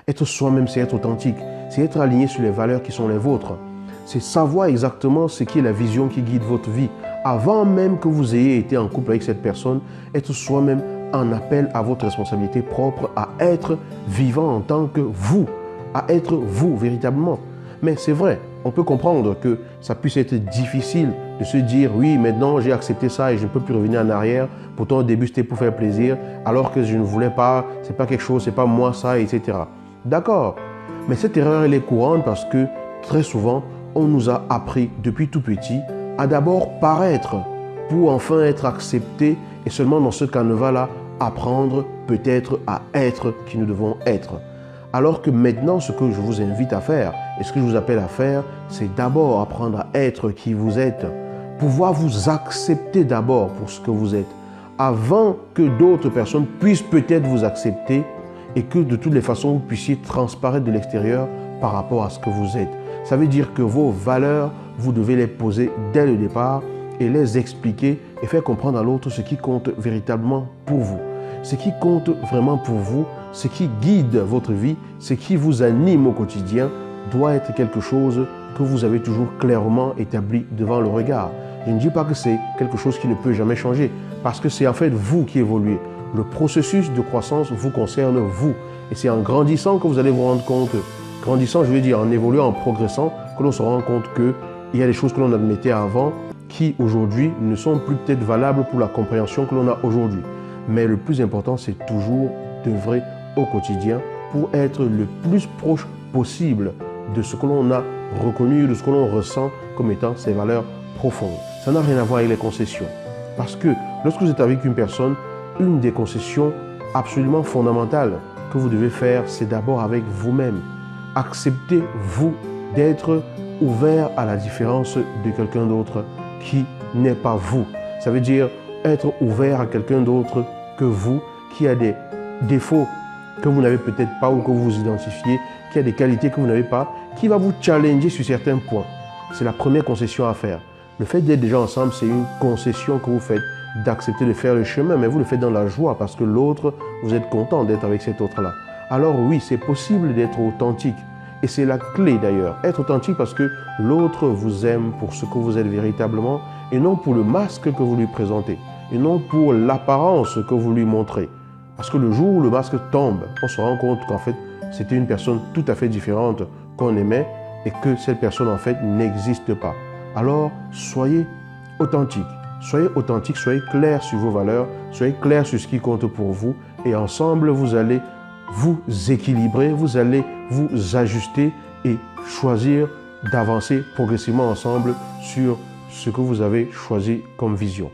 Être soi-même, c'est être authentique. C'est être aligné sur les valeurs qui sont les vôtres. C'est savoir exactement ce qui est la vision qui guide votre vie. Avant même que vous ayez été en couple avec cette personne, être soi-même en appel à votre responsabilité propre, à être vivant en tant que vous, à être vous véritablement. Mais c'est vrai, on peut comprendre que ça puisse être difficile de se dire oui, maintenant j'ai accepté ça et je ne peux plus revenir en arrière. Pourtant au début c'était pour faire plaisir, alors que je ne voulais pas, c'est pas quelque chose, c'est pas moi ça, etc. D'accord, mais cette erreur elle est courante parce que très souvent on nous a appris depuis tout petit à d'abord paraître pour enfin être accepté et seulement dans ce canevas-là apprendre peut-être à être qui nous devons être. Alors que maintenant, ce que je vous invite à faire et ce que je vous appelle à faire, c'est d'abord apprendre à être qui vous êtes. Pouvoir vous accepter d'abord pour ce que vous êtes, avant que d'autres personnes puissent peut-être vous accepter et que de toutes les façons, vous puissiez transparaître de l'extérieur par rapport à ce que vous êtes. Ça veut dire que vos valeurs, vous devez les poser dès le départ et les expliquer et faire comprendre à l'autre ce qui compte véritablement pour vous. Ce qui compte vraiment pour vous, ce qui guide votre vie, ce qui vous anime au quotidien, doit être quelque chose que vous avez toujours clairement établi devant le regard. Je ne dis pas que c'est quelque chose qui ne peut jamais changer, parce que c'est en fait vous qui évoluez. Le processus de croissance vous concerne vous. Et c'est en grandissant que vous allez vous rendre compte, grandissant, je veux dire en évoluant, en progressant, que l'on se rend compte qu'il y a des choses que l'on admettait avant qui aujourd'hui ne sont plus peut-être valables pour la compréhension que l'on a aujourd'hui. Mais le plus important, c'est toujours d'œuvrer au quotidien pour être le plus proche possible de ce que l'on a reconnu, de ce que l'on ressent comme étant ses valeurs profondes. Ça n'a rien à voir avec les concessions. Parce que lorsque vous êtes avec une personne, une des concessions absolument fondamentales que vous devez faire, c'est d'abord avec vous-même. Acceptez, vous, d'être ouvert à la différence de quelqu'un d'autre qui n'est pas vous. Ça veut dire être ouvert à quelqu'un d'autre que vous, qui a des défauts que vous n'avez peut-être pas ou que vous identifiez, qui a des qualités que vous n'avez pas, qui va vous challenger sur certains points. C'est la première concession à faire. Le fait d'être déjà ensemble, c'est une concession que vous faites, d'accepter de faire le chemin, mais vous le faites dans la joie parce que l'autre, vous êtes content d'être avec cet autre-là. Alors oui, c'est possible d'être authentique. Et c'est la clé d'ailleurs, être authentique parce que l'autre vous aime pour ce que vous êtes véritablement et non pour le masque que vous lui présentez et non pour l'apparence que vous lui montrez. Parce que le jour où le masque tombe, on se rend compte qu'en fait, c'était une personne tout à fait différente qu'on aimait et que cette personne en fait n'existe pas. Alors, soyez authentique. Soyez authentique, soyez clair sur vos valeurs, soyez clair sur ce qui compte pour vous et ensemble, vous allez vous équilibrer, vous allez vous ajuster et choisir d'avancer progressivement ensemble sur ce que vous avez choisi comme vision.